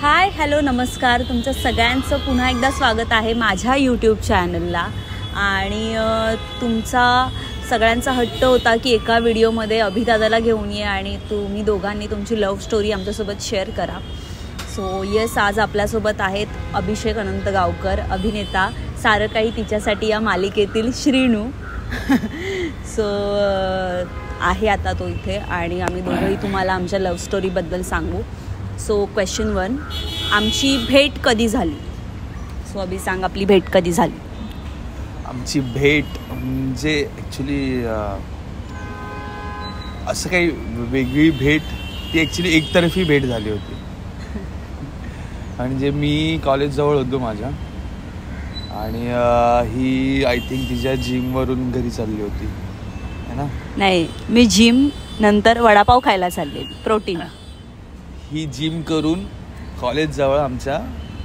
Hi hello नमस्कार, तुमचं सगळ्यांचं पुन्हा एकदा स्वागत आहे माझ्या यूट्यूब चॅनलला. आणि तुमचा सगळ्यांचा हट्ट होता की एका व्हिडिओमध्ये अभिदादाला घेऊन ये आणि तुम्ही दोघांनी तुमची लव्ह स्टोरी आमच्यासोबत शेअर करा. सो येस, आज आपल्यासोबत आहेत अभिषेक अनंत गावकर, अभिनेता, सारं काही तिच्यासाठी या मालिकेतील श्रीनू. सो आहे आता तो इथे आणि आम्ही दोघंही तुम्हाला आमच्या लव्ह स्टोरीबद्दल सांगू. सो क्वेश्चन 1, आमची भेट कधी झाली? सो अभि सांग, आपली भेट कधी झाली? आमची भेट म्हणजे ॲक्च्युली असं काही वेगळी भेट, ती ॲक्च्युली एकतर्फी भेट झाली होती. म्हणजे मी कॉलेजजवळ होतो माझ्या आणि ही आय थिंक तिच्या जिमवरून घरी चालली होती है ना? नाही, मी जिम नंतर वडापाव खायला चाललेली, प्रोटीन. ही जिम करून कॉलेजजवळ आमच्या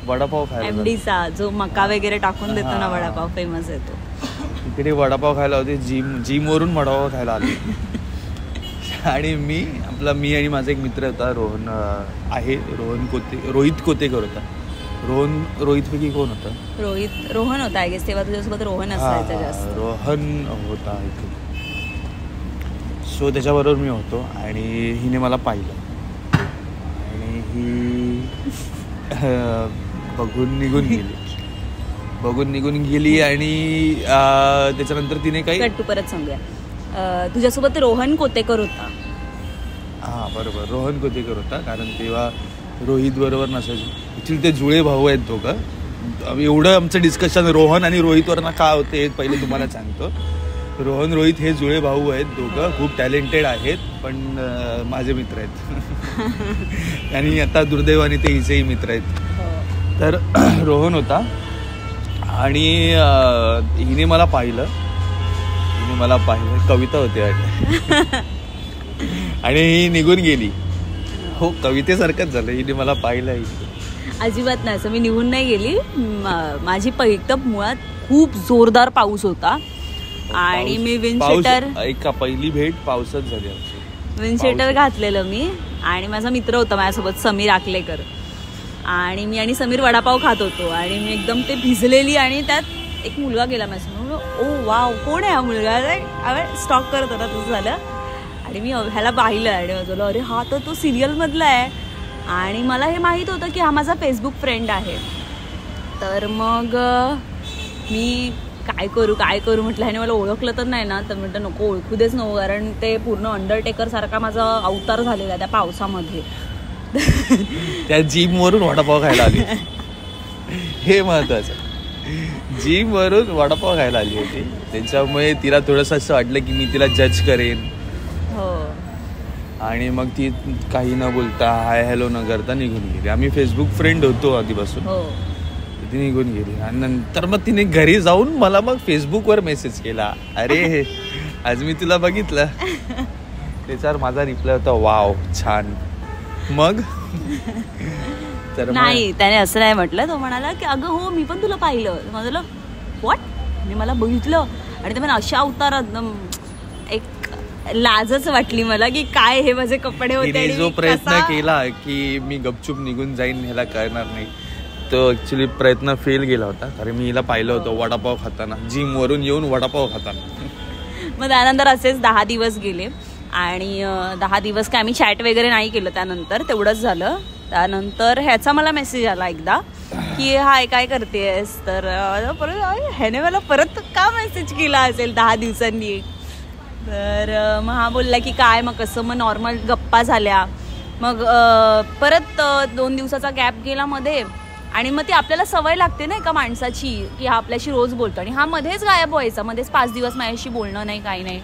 वडापाव खायला, एमडीचा जो मका वगैरे टाकून देतो ना वडापाव, फेमस आहे तो. इकडे वडापाव खायला होते, जिमवरून वडापाव खायला आले. आणि मी आणि माझा एक मित्र होता, रोहन आहे, रोहित कोतेकर होता. रोहितपैकी कोण होता? रोहन होता आय गेस, तेव्हा तुझ्यासोबत रोहन असायचा जास्त. रोहन होता इथे. सो त्याच्याबरोबर मी होतो आणि हिने मला पाहिलं आणि ही बघून निघून गेली आणि त्याच्यानंतर तिने काही परत सांगूया. तुझ्यासोबत रोहन कोतेकर होता. हां बरोबर, रोहन कोतेकर होता, कारण तेव्हा रोहित बरोबर नसायचं. ॲक्च्युली ते जुळे भाऊ आहेत दोघं. एवढं आमचं डिस्कशन रोहन आणि रोहितवरनं का होते हे पहिले तुम्हाला सांगतो. रोहन रोहित हे जुळे भाऊ आहेत दोघं, खूप टॅलेंटेड आहेत, पण माझे मित्र आहेत. आणि आता दुर्दैवाने ते हिचेही मित्र आहेत. तर रोहन होता आणि हिने मला पाहिलं, कविता होती आणि ही निघून गेली. हो, कवितेसारखंच झालं. हिने मला पाहिलं. अजिबात नाही, असं मी निघून नाही गेली. माझी मुळात खूप जोरदार पाऊस होता आणि मी पहिली भेट पावसात झाली. विंडशीटर घातलेलं मी आणि माझा मित्र होता माझ्यासोबत, समीर आकलेकर. आणि मी आणि समीर वडापाव खात होतो आणि मी एकदम ते भिजलेली आणि त्यात एक मुलगा गेला माझ्यासमोर. ओ वाव, कोण आहे हा मुलगा? स्टॉक करत होता, तसं झालं. आणि मी ह्याला पाहिलं आणि बोललो, अरे हा तर तो सिरियलमधला आहे. आणि मला हे माहीत होतं की हा माझा फेसबुक फ्रेंड आहे. तर मग मी काय करू म्हटलं, ह्याने मला ओळखलं तर नाही ना? तर म्हटलं नको, ओळखू देच नको, कारण ते पूर्ण अंडरटेकर सारखा माझा अवतार झालेला त्या पावसामध्ये. त्या जिमवरून वडापाव खायला आली, हे महत्वाचं. जिमवरून वडापाव खायला आली होती, त्याच्यामुळे तिला थोडंसं असं वाटलं की मी तिला जज करेन. हो. आणि मग ती काही न बोलता, हाय हॅलो न करता निघून गेली. आम्ही फेसबुक फ्रेंड होतो आधीपासून. ती निघून गेली आणि नंतर मग तिने घरी जाऊन मला मग फेसबुकवर मेसेज केला, अरे आज मी तुला बघितलं. त्याच्यावर माझा रिप्लाय होता, वाव छान. मग तर नाही, त्याने असं नाही म्हटलं. तो म्हणाला की अगं हो, मी पण तुला पाहिलं. म्हटलं व्हॉट? मी मला बघितलं आणि ते मला अशा अवतारात एक लाजच वाटली मला की काय हे माझे कपडे होते. जो प्रयत्न केला की मी गपचूप निघून जाईन, ह्याला कळणार नाही, तो ऍक्च्युली प्रयत्न फेल गेला होता. कारण मी हिला पाहिलं होतं वडापाव खाताना, जिम वरून येऊन वडापाव खाताना. मग त्यानंतर असेच 10 दिवस गेले आणि 10 दिवस काय आम्ही चॅट वगैरे नाही केलं. त्यानंतर तेवढंच झालं. त्यानंतर ह्याचा मला मेसेज आला एकदा की हाय काय करतेस? तर परत ह्याने मला परत का मेसेज केला असेल 10 दिवसांनी? तर मग हा बोलला की काय, मग कसं, मग नॉर्मल गप्पा झाल्या. मग परत 2 दिवसाचा गॅप गेला मध्ये. आणि मग ती आपल्याला सवय लागते ना एका माणसाची की हा आपल्याशी रोज बोलतो, आणि हा मध्येच गायब व्हायचा. मध्येच 5 दिवस माझ्याशी बोलणं नाही, काही नाही.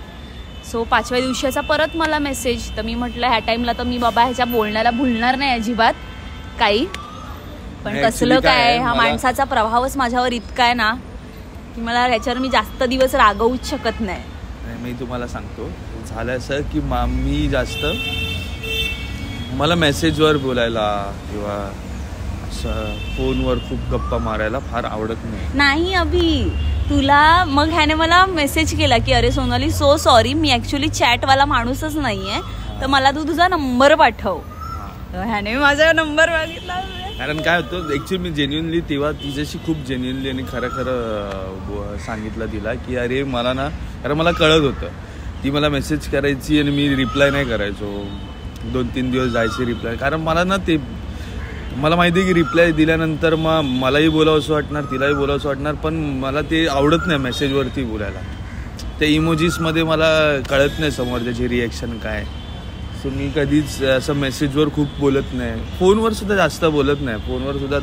सो 5व्या दिवशीचा परत मला मेसेज. तर मी म्हटलं ह्या टाईमला तर मी बाबा ह्याच्या बोलण्याला भुलणार नाही अजिबात काही. पण कसलं काय, हा माणसाचा प्रभावच माझ्यावर इतका आहे ना की मला ह्याच्यावर मी जास्त दिवस रागवूच शकत नाही. मी तुम्हाला सांगतो, झालं असं की मी जास्त, मला मेसेजवर बोलायला किंवा असं फोनवर खूप गप्पा मारायला फार आवडत नाही. अभि, तुला मग ह्याने मला मेसेज केला की अरे सोनाली, सो सॉरी, मी ॲक्च्युली चॅटवाला माणूसच नाही आहे, तर मला तू तुझा नंबर पाठव. ह्याने माझा नंबर मागितला. कारण काय होतं ऍक्च्युली मी जेन्युअनली तेव्हा तिच्याशी खूप जेन्युअनली आणि खरं सांगितलं तिला की अरे मला ना, कारण मला कळत होतं ती मला मेसेज करायची आणि मी रिप्लाय नाही करायचो, 2-3 दिवस जायचे रिप्लाय. कारण मला ना ते मला माहिती आहे की रिप्लाय दिल्यानंतर मग मलाही बोलावं असं वाटणार, तिलाही बोलावं असं वाटणार, पण मला ते आवडत नाही मेसेजवरती बोलायला. त्या इमोजीसमध्ये मला कळत नाही समोर त्याची रिॲक्शन काय. सो मी कधीच असं मेसेजवर खूप बोलत नाही, फोनवर सुद्धा जास्त बोलत नाही. फोनवर सुद्धा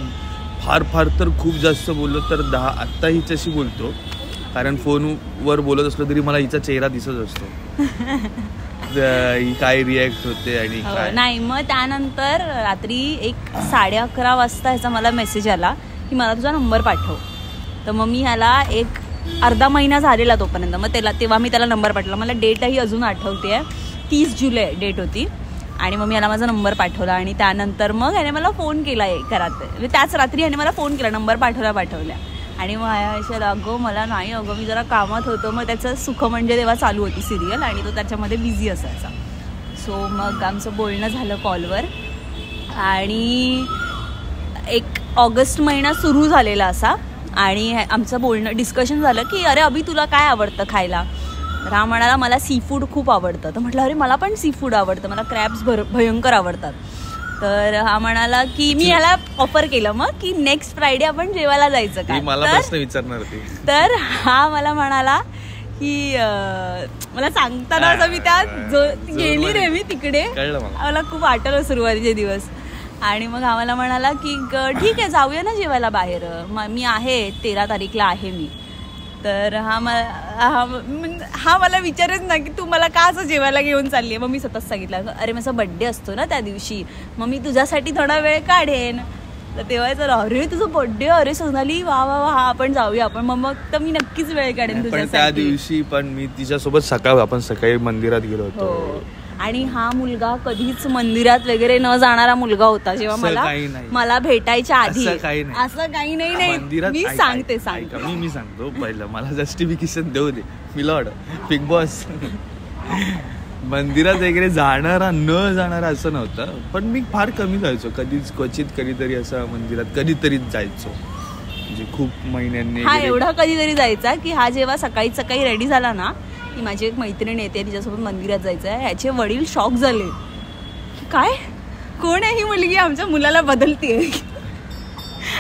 फार तर खूप जास्त बोललो तर 10. आत्ता हिच्याशी बोलतो कारण फोनवर बोलत असलो तरी मला हिचा चेहरा दिसत असतो ही काय रिॲक्ट होते आणि काय नाही. मग त्यानंतर रात्री 11:30 वाजता ह्याचा मला मेसेज आला की मला तुझा नंबर पाठव. तर मग मी ह्याला एक अर्धा महिना झालेला तोपर्यंत, मग तेव्हा मी त्याला नंबर पाठवला. मला डेटही अजून आठवते आहे, 30 जुलै डेट होती. आणि मग मी याला माझा नंबर पाठवला आणि त्यानंतर मग याने मला फोन केला म्हणजे त्याच रात्री याने मला फोन केला, नंबर पाठवल्या. आणि मग अगं मला नाही, अगं मी जरा कामात होतो. मग त्याचं सुख म्हणजे तेव्हा चालू होती सिरियल आणि तो त्याच्यामध्ये बिझी असायचा. सो मग आमचं बोलणं झालं कॉलवर आणि 1 ऑगस्ट महिना सुरू झालेला असा. आणि आमचं बोलणं डिस्कशन झालं की अरे अभि तुला काय आवडतं खायला. तर हा म्हणाला मला सी फूड खूप आवडतं. तर म्हटलं अरे मला पण सी फूड आवडतं, मला क्रॅब्स भयंकर आवडतात. तर हा म्हणाला की मी ह्याला ऑफर केलं मग की नेक्स्ट फ्रायडे आपण जेवायला जायचं का. मला प्रश्न विचारणार ते. तर हा मला म्हणाला की मला सांगताना असं मी त्या गेली रे मी तिकडे, मला खूप आठवलं सुरुवातीचे दिवस. आणि मग हा मला म्हणाला की ठीक आहे जाऊया ना जेवायला बाहेर, मी आहे 13 तारीखला आहे मी. तर हा मला विचारच ना की तू मला का असं जेवायला घेऊन चालली आहे. मग मी स्वतःच सांगितलं अरे माझा बड्डे असतो ना त्या दिवशी, मग मी तुझ्यासाठी थोडा वेळ काढेन. तर तेव्हा तर अरे तुझं बड्डे, अरे सोनाली वा वा वा, हा आपण जाऊया आपण. मग तर मी नक्कीच वेळ काढेन तुझ्यासाठी. त्या दिवशी पण मी तिच्यासोबत आपण सकाळी मंदिरात गेलो होतो. आणि हा मुलगा कधीच मंदिरात वगैरे न जाणारा मुलगा होता. जेव्हा मला भेटायच्या आधी असं काही नाही. मी सांगते मी सांगतो पहिलं मला जस्टिफिकेशन देऊ दे. मिलॉर्ड बिग बॉस मंदिरात वगैरे जाणारा न जाणारा असं नव्हतं, पण मी फार कमी जायचो, कधीच क्वचित कधीतरी असं मंदिरात कधीतरीच जायचो, म्हणजे खूप महिन्यांनी. हा एवढा कधीतरी जायचा की हा जेव्हा सकाळी रेडी झाला ना की माझी एक मैत्रीण येते तिच्यासोबत मंदिरात जायचं आहे, ह्याचे वडील शॉक झाले. काय कोण आहे ही मुलगी, आमच्या मुलाला बदलते.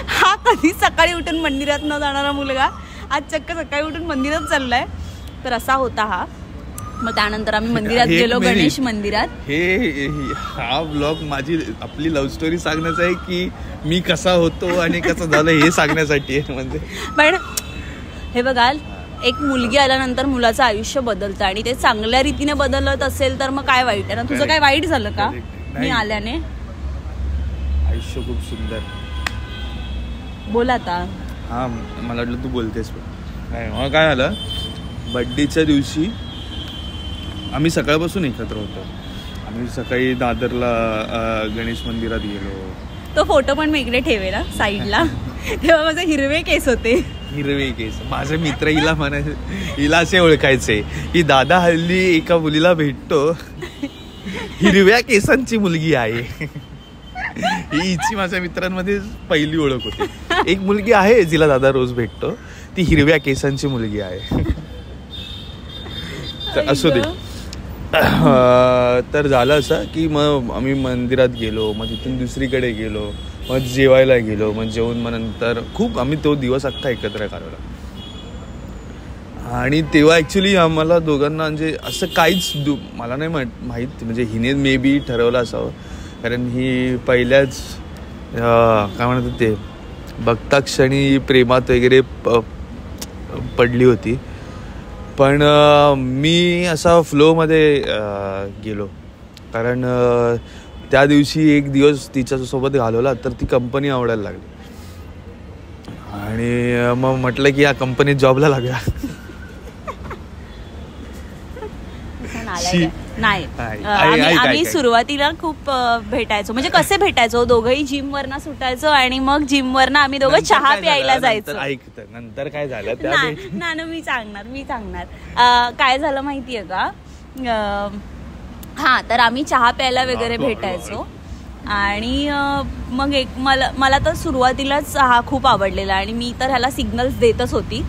हा कधी सकाळी उठून मंदिरात न जाणारा मुलगा आज चक्क सकाळी उठून मंदिरात चाललाय. तर असा होता हा. मग त्यानंतर आम्ही मंदिरात गेलो, गणेश मंदिरात. हा ब्लॉग आपली लव्ह स्टोरी सांगण्याचा आहे की मी कसा होतो आणि कसं झालं हे सांगण्यासाठी आहे. म्हणजे पण हे बघाल एक मुलगी आल्यानंतर मुलाचं आयुष्य बदलतं आणि ते चांगल्या रीतीने बदलत असेल तर मग काय वाईट आहे ना. तुझं काय वाईट झालं का मी आल्याने? आयुष्य खूप सुंदर. बोल आता. हा मला वाटलं तू बोलतेस. काय झालं, बड्डेच्या दिवशी आम्ही सकाळपासून एकत्र होतो. आम्ही सकाळी दादरला गणेश मंदिरात गेलो. तो फोटो पण मी इकडे ठेवेल ना साईडला. तेव्हा माझे हिरवे केस होते. हिरवे केस. माझे मित्र हिला असे ओळखायचे की दादा हल्ली एका मुलीला भेटतो, हिरव्या केसांची मुलगी आहे. ही हिची माझ्या मित्रांमध्ये पहिली ओळख होती. एक मुलगी आहे जिला दादा रोज भेटतो, ती हिरव्या केसांची मुलगी आहे. तर असू दे. तर झालं असं की मग आम्ही मंदिरात गेलो, मग तिथून दुसरीकडे गेलो, मग जेवायला गेलो, मग जेवून मग नंतर खूप आम्ही तो दिवस अख्खा एकत्र काढला. आणि तेव्हा ॲक्च्युली आम्हाला दोघांना म्हणजे असं काहीच मला नाही माहीत, म्हणजे हिने मे बी ठरवलं असावं, कारण ही पहिल्याच काय म्हणतात ते बघता क्षणी प्रेमात वगैरे पडली होती. पण मी असा फ्लोमध्ये गेलो, कारण त्या दिवशी एक दिवस तिच्यासोबत घालवला तर ती कंपनी आवडायला लागली आणि मग म्हटलं की या कंपनीत जॉबला लागला. नाही आम्ही सुरुवातीला खूप भेटायचो, म्हणजे कसे भेटायचो, दोघंही जिम वरनं सुटायचो आणि मग जिम वरनं आम्ही दोघं चहा प्यायला जायचो. नंतर काय झालं ना मी सांगणार काय झालं माहितीये का. हा तर आम्ही चहा प्यायला वगैरे भेटायचो आणि मग मला तर सुरुवातीलाच हा खूप आवडलेला आणि मी तर ह्याला सिग्नल्स देतच होती,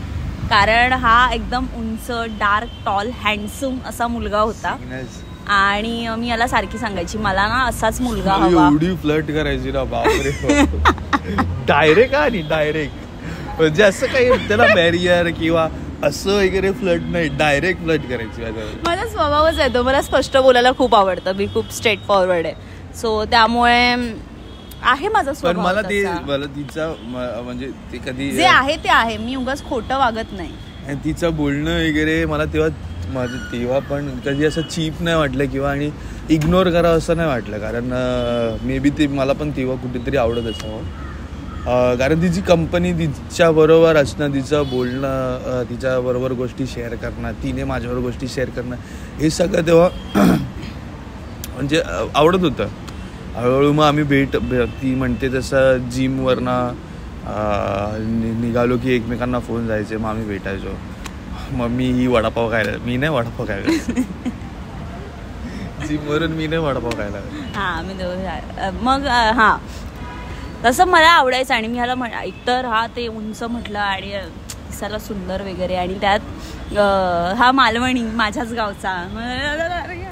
कारण हा एकदम उंच, डार्क, टॉल, हँडसम असा मुलगा होता आणि मी याला सारखी सांगायची मला ना असाच मुलगा हवा. एवढी फ्लर्ट करायची ना, बापरे. डायरेक्ट आणि डायरेक्ट, म्हणजे असं काही त्याला बॅरियर किंवा असं वगैरे फ्लर्ट नाही, डायरेक्ट फ्लर्ट करायची. माझा स्वभावच आहे तो, मला स्पष्ट बोलायला खूप आवडतं, मी खूप स्ट्रेट फॉरवर्ड आहे. सो त्यामुळे आहे माझा स्वभाव. पण मला तिचा म्हणजे ते कधी जे आहे ते आहे, मी उगाच खोटं वागत नाही. तिचं बोलणं वगैरे मला तेव्हा पण कधी असं चीप नाही वाटलं किंवा आणि इग्नोर करावं असं नाही वाटलं, कारण मे बी ते मला पण तेव्हा कुठेतरी आवडत असावं. कारण तिची कंपनी, तिच्याबरोबर असणं, तिचं बोलणं, तिच्याबरोबर गोष्टी शेअर करणं, तिने माझ्याबरोबर गोष्टी शेअर करणं, हे सगळं तेव्हा म्हणजे आवडत होतं. हळूहळू मग आम्ही ती म्हणते तसं जिमवरनं निघालो की एकमेकांना फोन जायचे, मग आम्ही भेटायचो. मग मी वडापाव खायला, मी नाही वडापाव खायला जिमवरून मी नाही वडापाव खायला. हां, मी मग हां तसं मला आवडायचं आणि मी ह्याला एकतर हा ते उंच म्हटलं आणि दिसायला सुंदर वगैरे आणि त्यात हा मालवणी, माझ्याच गावचा,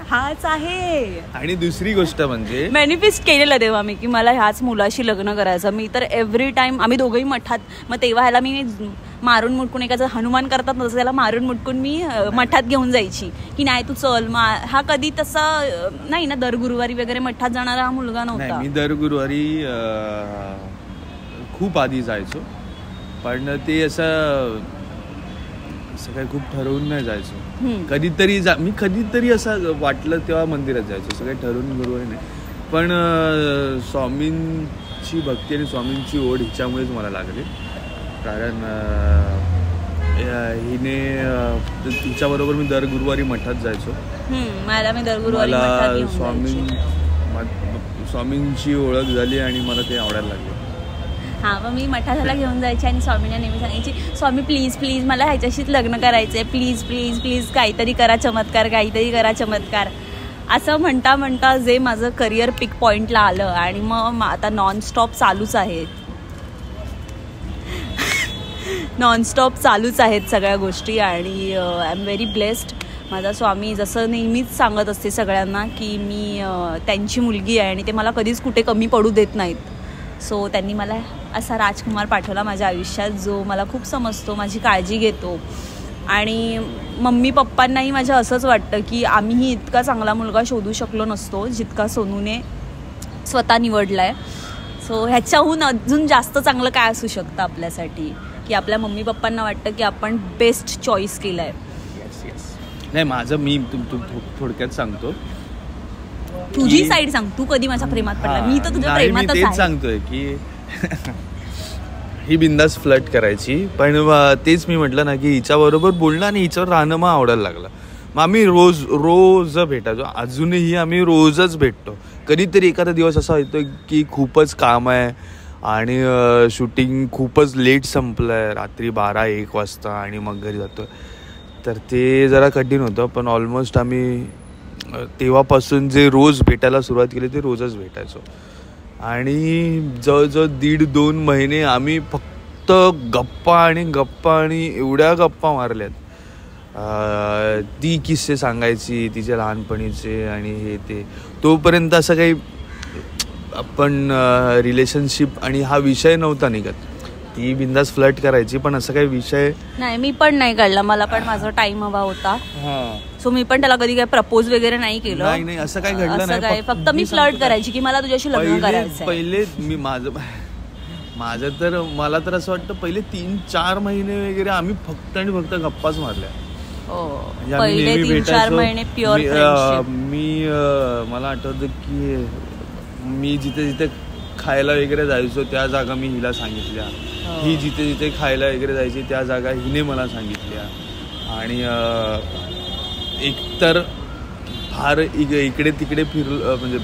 हाच आहे. आणि दुसरी गोष्ट म्हणजे मॅनिफेस्ट केलेलं तेव्हा मी की मला ह्याच मुलाशी लग्न करायचं. मी तर एव्हरी टाइम, आम्ही दोघंही मठात, मग तेव्हा ह्याला मी मारून मुटकून, एकाचं हनुमान करतात तसं त्याला मारून मुटकून मी मठात घेऊन जायची की नाही तू चल. हा कधी तसा नाही ना, दर गुरुवारी वगैरे मठात जाणारा हा मुलगा नव्हता. मी दर गुरुवारी खूप आधी जायचो, पण ते असं काही खूप ठरवून नाही जायचो. कधीतरी असं वाटलं तेव्हा मंदिरात जायचो, असं काही ठरवून गुरुवारी नाही. पण स्वामींची भक्ती आणि स्वामींची ओढ हिच्यामुळेच मला लागली, कारण तिच्याबरोबर मी दर गुरुवारी मठात जायचो. मला स्वामींची ओळख झाली आणि मला ते आवडायला लागले. हां, मग मी मठाला घेऊन जायचे आणि स्वामींना नेहमी सांगायची, स्वामी प्लीज प्लीज मला ह्याच्याशीच लग्न करायचंय, प्लीज प्लीज प्लीज काहीतरी करा चमत्कार, काहीतरी करा चमत्कार. असं म्हणता म्हणता जे माझं करिअर पिक पॉईंटला आलं आणि मग आता नॉनस्टॉप चालूच आहेत सगळ्या गोष्टी आणि आय एम व्हेरी ब्लेस्ड. माझा स्वामी जसं नेहमीच सांगत असते सगळ्यांना की मी त्यांची मुलगी आहे आणि ते मला कधीच कुठे कमी पडू देत नाहीत. सो त्यांनी मला असा राजकुमार पाठवला माझ्या आयुष्यात, जो मला खूप समजतो, माझी काळजी घेतो. आणि मम्मी पप्पांनाही माझ्या असंच वाटतं की आम्हीही इतका चांगला मुलगा शोधू शकलो नसतो जितका सोनूने स्वतः निवडला आहे. सो ह्याच्याहून अजून जास्त चांगलं काय असू शकतं आपल्यासाठी, की आपल्या मम्मी पप्पांना वाटतं की आपण बेस्ट चॉईस केलं आहे. नाही, माझं मी थोडक्यात सांगतो, तुझी साईड सांग, तू कधी माझ्या प्रेमात पडला. मी तर तुझ्या प्रेमातच आहे. तेच सांगतोय की ही बिंदास फ्लर्ट करायची, पण तेच मी म्हटलं ना की हिच्याबरोबर बोलणं आणि हिच्यावर राहणं मग आवडायला लागलं. मग आम्ही रोज भेटायचो, अजूनही आम्ही रोजच भेटतो. कधीतरी एखादा दिवस असा येतो की खूपच काम आहे आणि शूटिंग खूपच लेट संपलं आहे, रात्री 12-1 वाजता आणि मग घरी जातो, तर ते जरा कठीण होतं. पण ऑलमोस्ट आम्ही तेव्हापासून जे रोज भेटायला सुरुवात केली ते रोजच भेटायचो आणि जवळजवळ 1.5-2 महिने आम्ही फक्त गप्पा आणि एवढ्या गप्पा मारल्यात. ती किस्से सांगायची तिच्या लहानपणीचे आणि हे ते, तोपर्यंत असं काही आपण रिलेशनशिप आणि हा विषय नव्हता निघत. ती बिंदास फ्लर्ट करायची, पण असं काही विषय नाही, मी पण नाही काढला, मला पण माझा टाइम हवा होता. सो मी पण त्याला कधी काही प्रपोज वगैरे नाही केलं. नाही, असं काही घडलं नाही. फक्त मी फ्लर्ट करायची की मला तुझ्याशी लग्न करायचं. पहिले मी माझं तर मला तर असं वाटतं पहिले 3-4 महिने वगैरे आम्ही फक्त गप्पाच मारल्या. पहिले 3-4 महिने प्युअर फ्रेंडशिप. मला आठवतं की मी जिथे खायला वगैरे जायचो त्या जागा मी हिला सांगितल्या, ही जिथे खायला वगैरे जायची त्या जागा हिने मला सांगितल्या. आणि एकतर फार इकडे तिकडे फिरलं म्हणजे.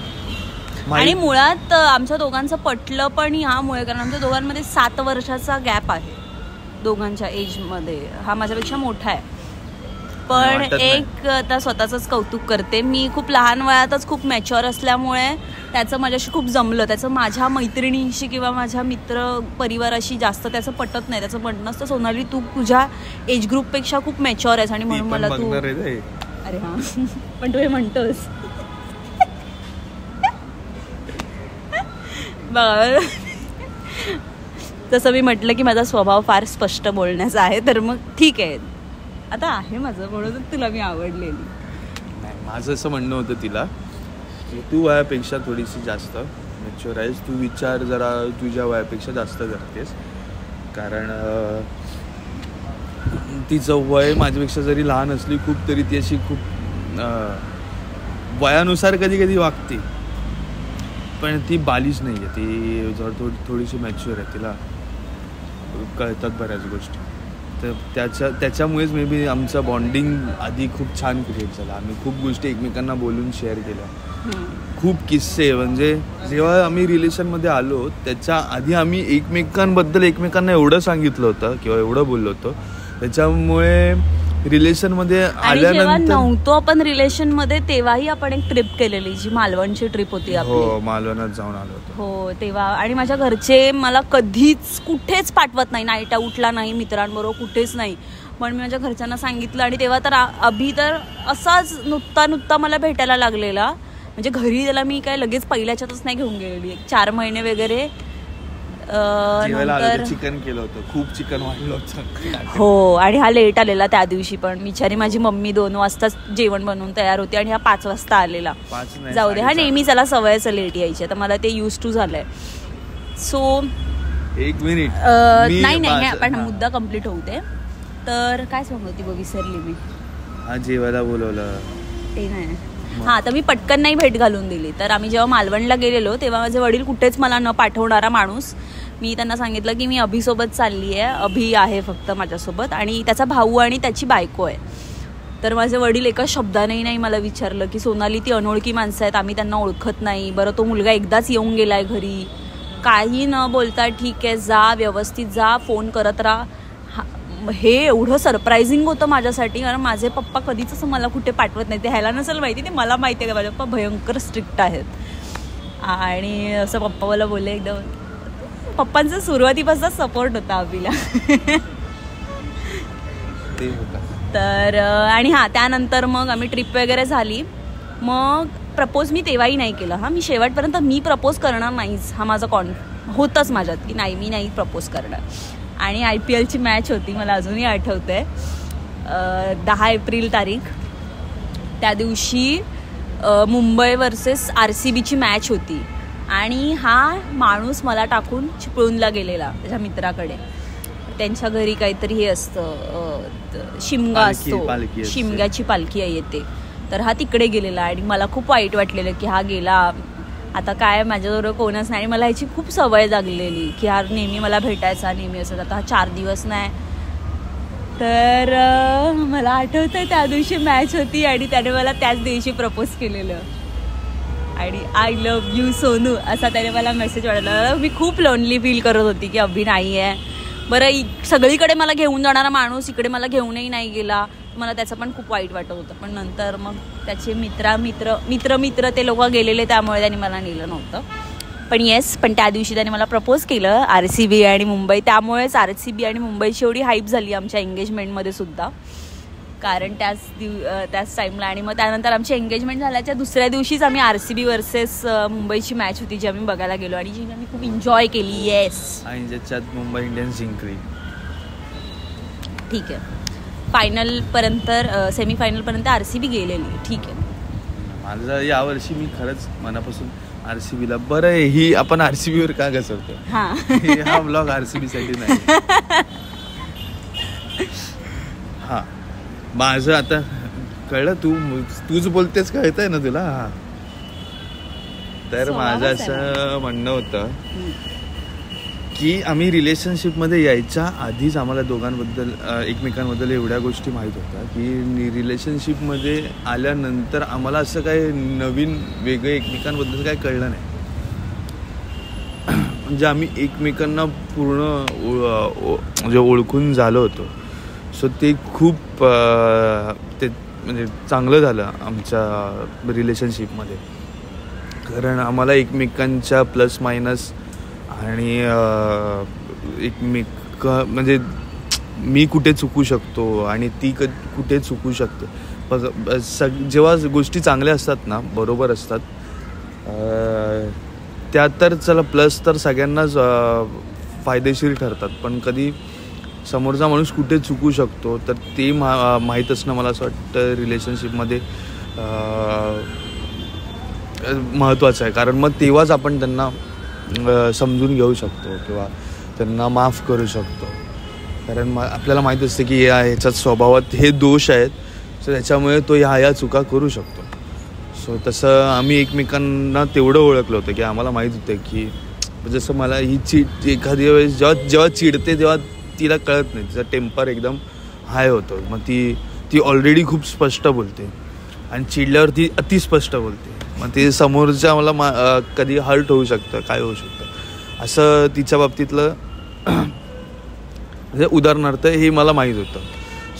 आणि मुळात आमच्या दोघांचं पटलं पण ह्यामुळे, कारण आमच्या दोघांमध्ये 7 वर्षाचा गॅप आहे दोघांच्या एजमध्ये. हा माझ्यापेक्षा मोठा आहे पण वाटत नाही. एक आता स्वतःच कौतुक करते, मी खूप लहान वयातच खूप मॅच्युअर असल्यामुळे त्याचं माझ्याशी खूप जमलं. त्याचं माझ्या मैत्रिणींशी किंवा माझ्या मित्र परिवाराशी जास्त त्याचं पटत नाही. त्याचं म्हणणं असतं, सोनाली तू तुझ्या एज ग्रुपपेक्षा खूप मॅच्युअर आहेस आणि म्हणून मला तू. अरे हा पण तू हे म्हणतोस बघा. तसं मी म्हटलं की माझा स्वभाव फार स्पष्ट बोलण्याचा आहे, तर मग ठीक आहे, आता आहे माझं म्हणून तुला मी आवडलेली नाही. माझं असं म्हणणं होतं तिला की तू वयापेक्षा थोडीशी जास्त मॅच्युअर आहेस, तू विचार जरा तुझ्या वयापेक्षा जास्त करतेस. कारण तिचं वय माझ्यापेक्षा जरी लहान असली खूप, तरी ती अशी खूप वयानुसार कधी कधी वागते, पण ती बालिश नाही आहे. ती थोडीशी मॅच्युअर आहे, तिला कळतात बऱ्याच गोष्टी. तर त्याच्यामुळेच मे बी आमचं बॉन्डिंग आधी खूप छान क्रिएट झालं. आम्ही खूप गोष्टी एकमेकांना बोलून शेअर केल्या, खूप किस्से. म्हणजे जेव्हा आम्ही रिलेशनमध्ये आलो त्याच्या आधी आम्ही एकमेकांना एवढं सांगितलं होतं किंवा एवढं बोललो होतो, त्याच्यामुळे रिलेशनमध्ये आल्यानंतर नव्हतो आपण रिलेशनमध्ये तेव्हाही आपण एक ट्रिप केलेली, जी मालवणची ट्रिप होती आपली. हो, मालवणात जाऊन आलो होतो. हो तेव्हा. आणि माझ्या घरचे मला कधीच कुठेच पाठवत नाही, नाईट आऊटला नाही, मित्रांबरोबर कुठेच नाही. पण मी माझ्या घरच्यांना सांगितलं आणि तेव्हा तर अभि तर असाच नुकता मला भेटायला लागलेला. म्हणजे घरी त्याला मी काय लगेच पहिल्याच्यातच नाही घेऊन गेलेली, 4 महिने वगैरे. नंतर चिकन केलं होतं, खूप चिकन वाढलं होतं. हो, आणि हा लेट आलेला त्या दिवशी. पण बिचारी माझी मम्मी 2 वाजता जेवण बनवून तयार होती आणि हा 5 वाजता आलेला. जाऊ दे, हा नेहमी त्याला सवयच लेट यायची, आता मला ते यूज टू झालंय. सो 1 मिनिट नाही आपण मुद्दा कम्प्लीट होऊ दे. तर काय सांगत होती बघ, विसरली मी. हा जेवायला बोलवलं ते नाही. हा, तर मी पटकन नाही भेट घालून दिली. तर आम्ही जेव्हा मालवणला गेलेलो तेव्हा माझे वडील कुठेच मला न पाठवणारा माणूस, मी त्यांना सांगितलं की मी अभिसोबत चालली आहे, अभि आहे फक्त माझ्यासोबत आणि त्याचा भाऊ आणि त्याची बायको आहे. तर माझे वडील एका शब्दानेही नाही मला विचारलं की सोनाली ती अनोळखी माणसं आहेत, आम्ही त्यांना ओळखत नाही, बरं तो मुलगा एकदाच येऊन गेलाय घरी, काही न बोलता ठीक आहे जा, व्यवस्थित जा, फोन करत राहा. हे एवढं सरप्रायझिंग होतं माझ्यासाठी, कारण माझे पप्पा कधीच असं मला कुठे पाठवत नाही. ते ह्याला नसेल माहिती, ते मला माहिती आहे का माझे पप्पा भयंकर स्ट्रिक्ट आहेत. आणि असं पप्पा मला बोलले एकदम, पप्पांचा सुरुवातीपासून सपोर्ट होता अभिला. तर आणि हा त्यानंतर मग आम्ही ट्रिप वगैरे झाली. मग प्रपोज मी तेव्हाही नाही केलं. हा, मी शेवटपर्यंत मी प्रपोज करणार नाहीच, हा माझा होतंच माझ्यात की नाही मी नाही प्रपोज करणार. आणि IPLची मॅच होती, मला अजूनही आठवतंय, 10 एप्रिल तारीख. त्या दिवशी मुंबई वर्सेस RCBची मॅच होती आणि हा माणूस मला टाकून चिपळूणला गेलेला त्याच्या मित्राकडे. त्यांच्या घरी काहीतरी हे असतं, शिमगा असतो, शिमग्याची पालखी येते. तर हा तिकडे गेलेला आणि मला खूप वाईट वाटलेलं की हा गेला, आता काय माझ्याबरोबर कोणच नाही. आणि मला ह्याची खूप सवय लागलेली की हा नेहमी मला भेटायचा, नेहमी असं. आता हा 4 दिवस नाही. तर मला आठवतंय त्या दिवशी मॅच होती आणि त्याने मला त्याच दिवशी प्रपोज केलेलं आणि आय लव्ह यू सोनू असा त्याने मला मेसेज वाढला. मी खूप लोनली फील करत होती की अभि नाही आहे. बरं, सगळीकडे मला घेऊन जाणारा माणूस इकडे मला घेऊनही नाही गेला, मला त्याचं पण खूप वाईट वाटत होतं. पण नंतर मग त्याचे मित्र ते लोक गेलेले, त्यामुळे त्यांनी मला नेलं नव्हतं. पण पण त्या दिवशी त्याने मला प्रपोज केलं, RCB आणि मुंबई. त्यामुळेच RCB आणि मुंबईची एवढी हाईप झाली आमच्या एंगेजमेंटमध्ये सुद्धा, कारण त्याच टाईमला. आणि मग त्यानंतर आमची एंगेजमेंट झाल्याच्या दुसऱ्या दिवशीच आम्ही RCB वर्सेस मुंबईची मॅच होती जी आम्ही बघायला गेलो आणि जी आम्ही खूप एन्जॉय केली. आणि ज्याच्यात मुंबई इंडियन्स जिंकली. ठीक आहे, फायनलपर्यंत, सेमीफायनलपर्यंत RCB गेलेली. ठीक आहे, माझं यावर्षी मी खरंच मनापासून RCBला. बरं आहे, ही आपण RCBवर का घसरतो? हा ब्लॉग RCB साठी नाही. हा, माझं आता कळलं, तूच बोलतेस, कळतंय ना तुला. हा, तर माझं असं म्हणणं होतं की आम्ही रिलेशनशिपमध्ये यायच्या आधीच आम्हाला दोघांबद्दल, एकमेकांबद्दल एवढ्या गोष्टी माहीत होत्या की रिलेशनशिपमध्ये आल्यानंतर आम्हाला असं काही नवीन वेगळं एकमेकांबद्दल काही कळलं नाही. म्हणजे आम्ही एकमेकांना पूर्ण म्हणजे ओळखून झालो होतो. सो ते खूप ते म्हणजे चांगलं झालं आमच्या रिलेशनशिपमध्ये, कारण आम्हाला एकमेकांच्या प्लस मायनस आणि म्हणजे मी कुठे चुकू शकतो आणि ती कुठे चुकू शकते. जेव्हा गोष्टी चांगल्या असतात ना, बरोबर असतात, त्या तर चला प्लस तर सगळ्यांनाच फायदेशीर ठरतात, पण कधी समोरचा माणूस कुठे चुकू शकतो तर ते माहीत असणं मला असं वाटतं रिलेशनशिपमध्ये महत्त्वाचं आहे. कारण मग तेव्हाच आपण त्यांना समजून घेऊ शकतो किंवा त्यांना माफ करू शकतो. कारण आपल्याला माहीत असते की ह्याच्यात स्वभावात हे दोष आहेत, सो त्याच्यामुळे तो ह्या चुका करू शकतो. सो तसं आम्ही एकमेकांना तेवढं ओळखलं होतं की आम्हाला माहीत होतं की जसं मला ही एखाद्या वेळेस जेव्हा चिडते तेव्हा तिला कळत नाही, तिचा टेम्पर एकदम हाय होतो. मग ती ऑलरेडी खूप स्पष्ट बोलते आणि चिडल्यावर ती अतिस्पष्ट बोलते. मग ते समोरच्या मला कधी हर्ट होऊ शकतं, काय होऊ शकतं, असं तिच्या बाबतीतलं म्हणजे उदाहरणार्थ हे मला माहीत होतं.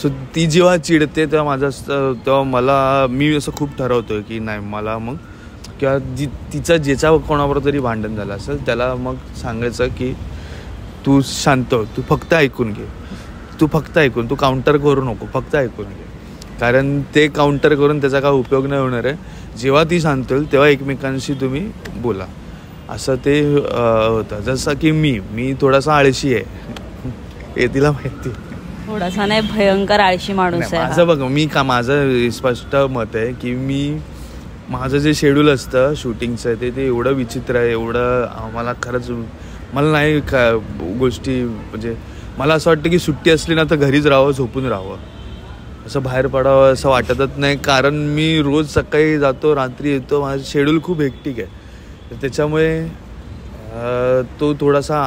सो ती जेव्हा चिडते तेव्हा मी असं खूप ठरवतो की नाही, मला मग किंवा तिचं ज्याच्या कोणाबरोबर तरी भांडण झालं असेल त्याला मग सांगायचं की तू शांत हो, तू फक्त ऐकून घे, तू काउंटर करू नको, फक्त ऐकून घे. कारण ते काउंटर करून त्याचा काय उपयोग नाही होणार आहे. जेव्हा ती शांत होईल तेव्हा एकमेकांशी तुम्ही बोला, असं ते होतं. जसं की मी थोडासा आळशी आहे, हे तिला माहिती. थोडासा नाही, भयंकर आळशी माणूस आहे. माझं बघ, माझं स्पष्ट मत आहे की माझं जे शेड्यूल असतं शूटिंगचं ते एवढं विचित्र आहे, एवढं मला खरंच मला नाही गोष्टी म्हणजे मला असं वाटतं की सुट्टी असली ना तर घरीच राहावं, झोपून राहावं, असं बाहेर पडावं असं वाटतच नाही. कारण मी रोज सकाळी जातो, रात्री येतो, माझं शेड्यूल खूप हेक्टिक आहे. तर त्याच्यामुळे तो थोडासा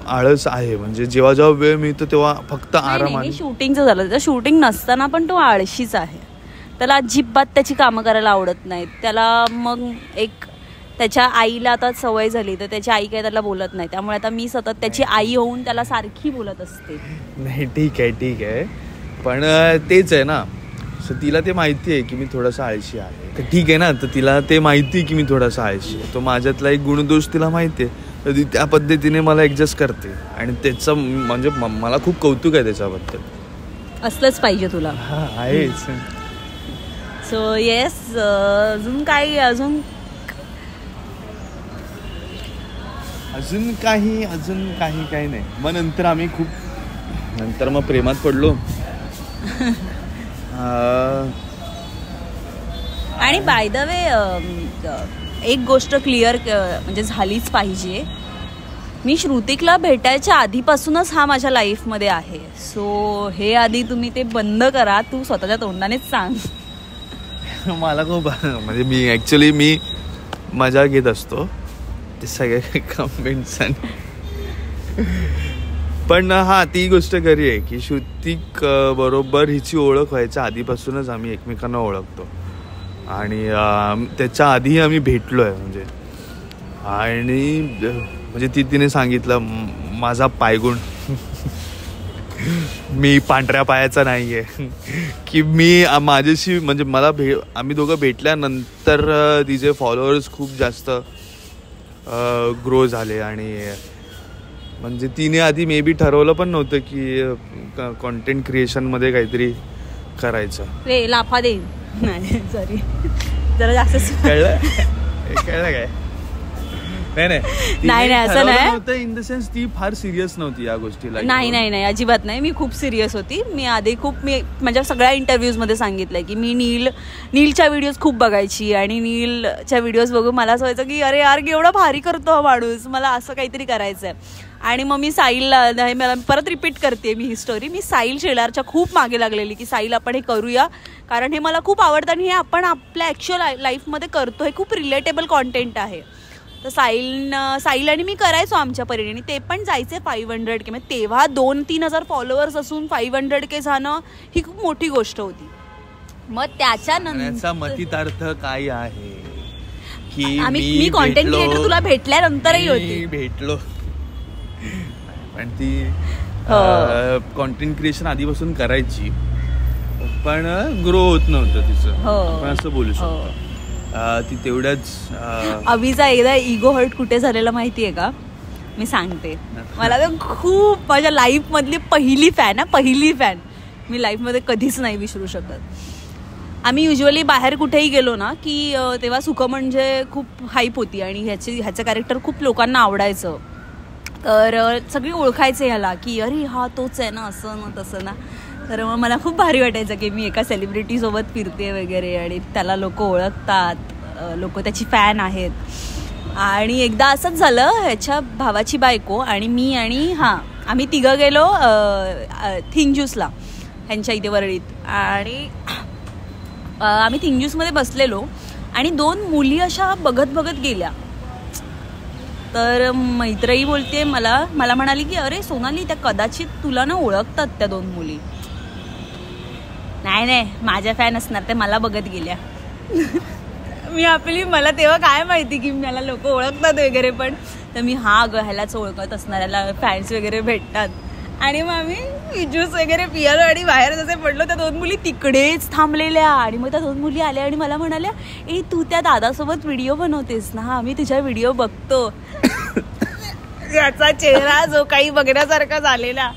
आळस आहे. म्हणजे जेव्हा जेव्हा वेळ मिळतो तेव्हा फक्त आराम. शूटिंगचं झालं तर शूटिंग नसताना पण तो आळशीच आहे. त्याला अजिबात त्याची कामं करायला आवडत नाहीत. त्याला मग त्याच्या आईला आता सवय झाली तर त्याची आई काय त्याला बोलत नाही, त्यामुळे आता मी सतत त्याची आई होऊन त्याला सारखी बोलत असते. नाही ठीक आहे, पण तेच आहे ना. सो तिला ते माहिती आहे की मी थोडासा आळशी आहे, तर ठीक आहे ना. तर तिला ते माहिती आहे की मी थोडासा आळशी आहे, तो माझ्यातला एक गुणदोष तिला माहिती आहे, तर ती त्या पद्धतीने मला ॲडजस्ट करते. आणि त्याचं म्हणजे मला खूप कौतुक आहे त्याच्याबद्दल. असलंच पाहिजे तुला. हा आहेच. सो येस, अजून काही नाही. मग नंतर मग प्रेमात पडलो. आणि बाय द वे एक गोष्ट क्लिअर म्हणजे झालीच पाहिजे, मी श्रुतिकला भेटायच्या आधीपासूनच हा माझ्या लाईफमध्ये आहे. सो हे आधी तुम्ही ते बंद करा, तू स्वतःच्या तोंडानेच सांग. मला खूप म्हणजे मी मजा घेत असतो ते सगळे कमेंट्स. पण ती गोष्ट खरी आहे की श्रुतिक बरोबर हिची ओळख व्हायच्या आधीपासूनच आम्ही एकमेकांना ओळखतो आणि त्याच्या आधीही आम्ही भेटलो आहे. म्हणजे तिने सांगितलं माझा पायगुण मी पांढऱ्या पायाचा नाही आहे की मी माझ्याशी म्हणजे आम्ही दोघं भेटल्यानंतर तिचे फॉलोअर्स खूप जास्त ग्रो झाले. आणि म्हणजे तिने आधी मे बी ठरवलं पण नव्हतं की कॉन्टेंट क्रिएशनमध्ये काहीतरी करायचं. लाफा देईन सॉरी जरा जास्त कळलं काय. नाही असं नाही. इन द सेन्स ती फार सिरियस नव्हती या गोष्टीला. नाही अजिबात नाही. मी खूप सिरियस होती. मी आधी मी माझ्या सगळ्या इंटरव्ह्यूज मध्ये सांगितलंय की मी नीलच्या व्हिडिओज खूप बघायची आणि नीलच्या व्हिडिओज बघून मला असं व्हायचं की अरे यार एवढा भारी करतो हा माणूस, मला असं काहीतरी करायचंय. आणि मग मी साहिलला मला परत रिपीट करते मी ही स्टोरी. मी साहिल शेलारच्या खूप मागे लागलेली की साहिल आपण हे करूया, कारण हे मला खूप आवडतं आणि हे आपण आपल्या ॲक्च्युअल लाईफमध्ये करतो, हे खूप रिलेटेबल कॉन्टेंट आहे. तर साहिल आणि मी करायचो आमच्या परीने. ते पण जायचे 500K. म्हणजे तेव्हा 2-3 फॉलोअर्स असून 500K जाणं ही खूप मोठी गोष्ट होती. मग त्याच्यानंतर मतितार्थ काय आहे की मी कॉन्टेंट क्रिएटर तुला भेटल्यानंतरही होती. भेटलो पण ती कॉन्टेंट क्रिएशन आधीपासून करायची, पण ग्रो होत नव्हतं तिचं, आपण असं बोलू शकतो. ती तेवढ्याच. अभिचा एकदा इगो हर्ट कुठे झालेला माहितीये का, मी सांगते. मला तर खूप माझ्या लाईफ मधली पहिली फॅन मी लाईफ मध्ये कधीच नाही विसरू शकत. आम्ही युजली बाहेर कुठेही गेलो ना की तेव्हा सुख म्हणजे खूप हाईप होती आणि ह्याचं कॅरेक्टर खूप लोकांना आवडायचं, तर सगळी ओळखायचे ह्याला की अरे हा तोच आहे ना, असं ना तसं ना. तर मग मला खूप भारी वाटायचं की मी एका सेलिब्रिटीसोबत फिरते वगैरे आणि त्याला लोक ओळखतात, लोक त्याची फॅन आहेत. आणि एकदा असंच झालं, ह्याच्या भावाची बायको आणि मी आणि आम्ही तिघं गेलो थिंग ज्यूसला ह्यांच्या इथे वरळीत. आणि आम्ही थिंग ज्यूसमध्ये बसलेलो आणि 2 मुली अशा बघत गेल्या. तर मैत्रही बोलते मला म्हणाली की अरे सोनाली, त्या कदाचित तुला ना ओळखतात त्या 2 मुली. नाही माझ्या फॅन असणार, ते मला बघत गेल्या. मला तेव्हा काय माहिती की मला लोक ओळखतात वगैरे, पण तर मी ह्यालाच ओळखत असणार, ह्याला फॅन्स वगैरे भेटतात. आणि मग आम्ही ज्यूस वगैरे पियालो आणि बाहेर जसे पडलो, त्या 2 मुली तिकडेच थांबलेल्या. आणि मग त्या 2 मुली आल्या आणि मला म्हणाल्या, ए तू त्या दादासोबत व्हिडिओ बनवतेस ना, आम्ही तुझ्या व्हिडिओ बघतो. याचा चेहरा जो काही बघण्यासारखा झालेला.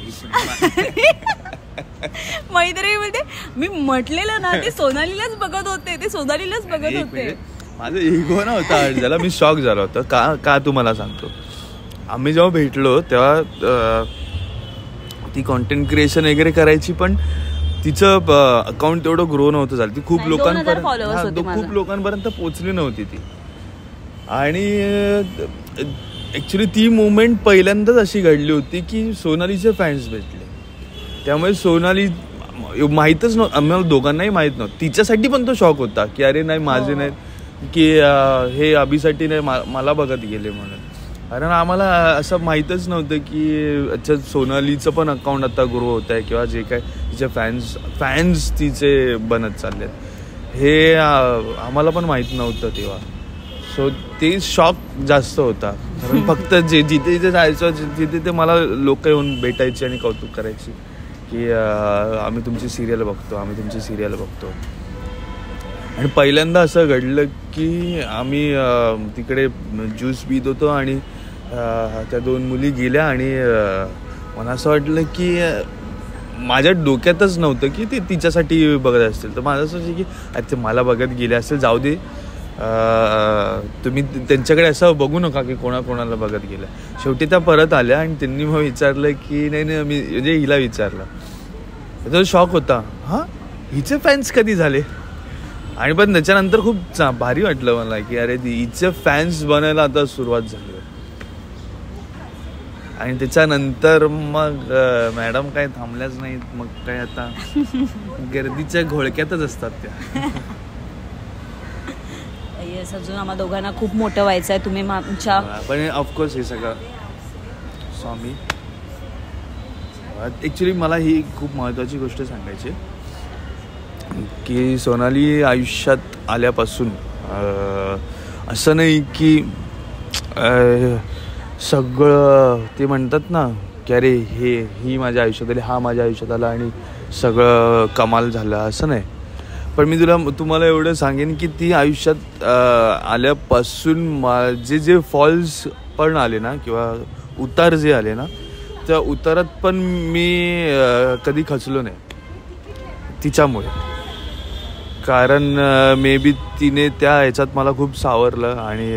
मैत्री बोलते, मी म्हटलेलं ना ते सोनालीलाच बघत होते. माझं इगो नव्हता ज्याला मी शॉक झाला होता. का तुम्हाला सांगतो, आम्ही जेव्हा भेटलो तेव्हा ती कॉन्टेंट क्रिएशन वगैरे करायची, पण तिचं अकाउंट तेवढं ग्रो नव्हतं झालं. ती खूप लोकांपर्यंत पोचली नव्हती ती. आणि ऍक्च्युली ती मुवमेंट पहिल्यांदाच अशी घडली होती की सोनालीचे फॅन्स भेटले. त्यामुळे सोनाली माहीतच नव्हतं, आम्हाला दोघांनाही माहीत नव्हतं. तिच्यासाठी पण तो शॉक होता की अरे नाही माझे नाही, की हे अभिसाठी नाही मला बघत गेले म्हणून. कारण आम्हाला असं माहीतच नव्हतं की अच्छा सोनालीचं पण अकाउंट आता ग्रो होत आहे किंवा जे काय तिचे फॅन्स तिचे बनत चालले आहेत हे आम्हाला पण माहीत नव्हतं तेव्हा. सो ते शॉक जास्त होता. कारण फक्त जिथे जायचं तिथे ते मला लोक येऊन भेटायचे आणि कौतुक करायची की आम्ही तुमची सिरियल बघतो. आणि पहिल्यांदा असं घडलं की आम्ही तिकडे ज्यूस पित होतो आणि त्या 2 मुली गेल्या आणि मला असं वाटलं की माझ्या डोक्यातच नव्हतं की ते तिच्यासाठी बघत असतील. तर माझं असं की अरे ते मला बघत गेले असेल, जाऊ दे, तुम्ही त्यांच्याकडे असं बघू नका की कोणाला बघत गेलं. शेवटी त्या परत आल्या आणि त्यांनी मग विचारलं की नाही मी म्हणजे हिला विचारलं. तो शॉक होता, हिचे फॅन्स कधी झाले. आणि पण त्याच्यानंतर खूप भारी वाटलं मला की अरे हिचे फॅन्स बनायला आता सुरुवात झाली. आणि त्याच्यानंतर मग मॅडम काय थांबल्याच नाहीत, मग काय आता गर्दीच्या घोळक्यातच असतात त्या. अजून आम्हा दोघांना खूप मोठं व्हायचं आहे. तुम्ही आमच्या पण ऑफकोर्स हे सगळं स्वामी. ॲक्च्युली मला ही खूप महत्त्वाची गोष्ट सांगायची की सोनाली आयुष्यात आल्यापासून असं नाही की सगळं ते म्हणतात ना की अरे ही माझ्या आयुष्यात आली, हा माझ्या आयुष्यात आला आणि सगळं कमाल झालं, असं नाही. पण मी तुम्हाला एवढं सांगेन की ती आयुष्यात आल्यापासून माझे जे फॉल्स पण आले ना किंवा उतार जे आले ना, त्या उतारात पण मी कधी खचलो नाही तिच्यामुळे. कारण मे बी तिने त्या ह्याच्यात मला खूप सावरलं. आणि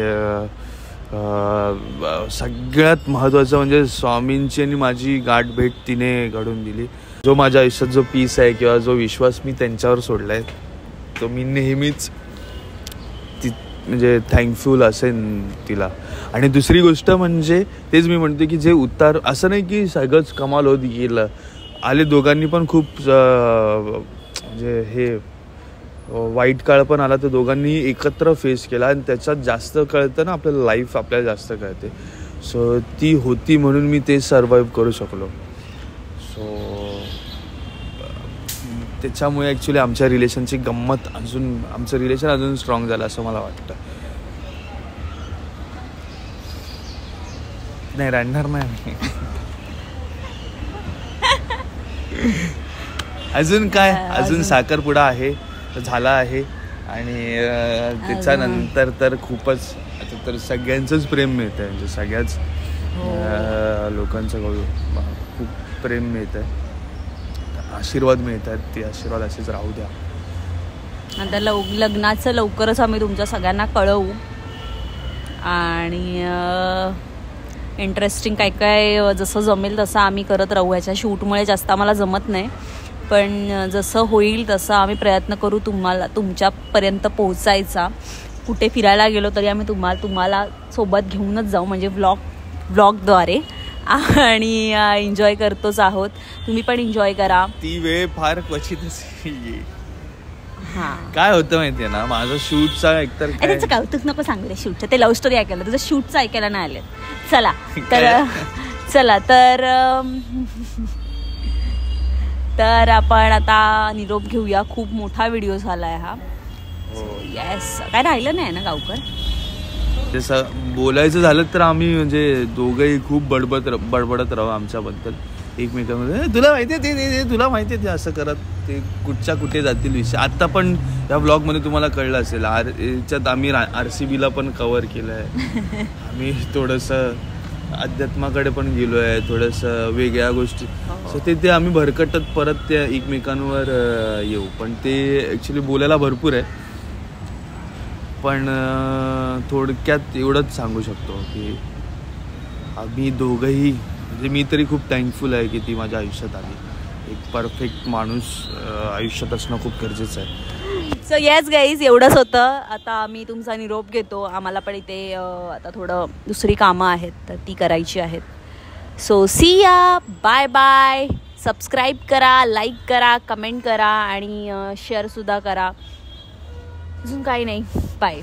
सगळ्यात महत्त्वाचं म्हणजे स्वामींची आणि माझी गाठ भेट तिने घडवून दिली. जो माझ्या आयुष्यात जो पीस आहे किंवा जो विश्वास मी त्यांच्यावर सोडला आहे तो मी नेहमीच म्हणजे थँकफुल असेन तिला. आणि दुसरी गोष्ट म्हणजे तेच मी म्हणतो की जे उतार असं नाही की सगळंच कमाल होत गेलं, आले दोघांनी पण खूप म्हणजे हे वाईट काळ पण आला तर दोघांनी एकत्र फेस केला आणि त्याच्यात जास्त कळतं ना आपल्याला, लाईफ आपल्याला जास्त कळते. सो ती होती म्हणून मी ते सर्वाईव्ह करू शकलो. सो त्याच्यामुळे ॲक्च्युली आमच्या रिलेशनची गंमत आमचं रिलेशन अजून स्ट्रॉंग झालं असं मला वाटतं. नाही रडणार नाही. अजून काय, अजून साखरपुडा आहे, झाला आहे. आणि त्याच्यानंतर तर खूपच आता तर सगळ्यांचंच प्रेम मिळतं आहे, म्हणजे सगळ्याच लोकांचं खूप प्रेम मिळतं आहे, आशीर्वाद मिळतात. ते आशीर्वाद असेच राहू द्या. आता लग्नाचं लवकरच आम्ही तुमच्या सगळ्यांना कळवू. आणि इंटरेस्टिंग काय काय जसं जमेल तसं आम्ही करत राहू. ह्याच्या शूटमुळे जास्त आम्हाला जमत नाही, पण जसं होईल तसं आम्ही प्रयत्न करू तुमच्यापर्यंत पोहोचायचा. कुठे फिरायला गेलो तरी आम्ही तुम्हाला सोबत घेऊनच जाऊ, म्हणजे व्लॉगद्वारे. आणि एन्जॉय करतोच आहोत, तुम्ही पण एन्जॉय करा. ती वेळ फार क्वचितच. काय होतं माहितीये ना, माझं शूटचा एकतर त्याचं कौतुक नको सांगू रे शूटचं, ते लव्ह स्टोरी ऐकायला, तुझं शूटचं ऐकायला नाही आले. चला तर आपण आता निरोप घेऊया. खूप मोठा व्हिडिओ झालाय हा. येस, काय राहिलं नाही ना गावकर. जसं बोलायचं झालं तर आम्ही म्हणजे दोघंही खूप बडबडत राहू आमच्याबद्दल एकमेकांमध्ये. तुला माहितीये ते, तुला माहितीये ते, असं करत ते कुठच्या कुठे जातील विषय. आता पण या ब्लॉगमध्ये तुम्हाला कळलं असेल, याच्यात आम्ही RCBला पण कव्हर केलं आहे. आम्ही थोडंसं अध्यात्माकडे पण गेलो आहे, थोडंसं वेगळ्या गोष्टी. सो ते आम्ही भरकटत परत त्या एकमेकांवर येऊ. पण ते ॲक्च्युली बोलायला भरपूर आहे, पण थोडक्यात एवढंच सांगू शकतो की आम्ही दोघंही, म्हणजे मी तरी खूप थँकफुल आहे की ती माझ्या आयुष्यात आली. एक परफेक्ट माणूस आयुष्यात असणं खूप गरजेचं आहे. सो येस गाईज, एवढंच होतं. आता आम्ही तुमचा निरोप घेतो. आम्हाला पण इथे आता थोडं दुसरी कामं आहेत तर ती करायची आहेत. सो सी या, बाय बाय. सबस्क्राईब करा, लाईक करा, कमेंट करा आणि शेअरसुद्धा करा. अजून काही नाही. बाय.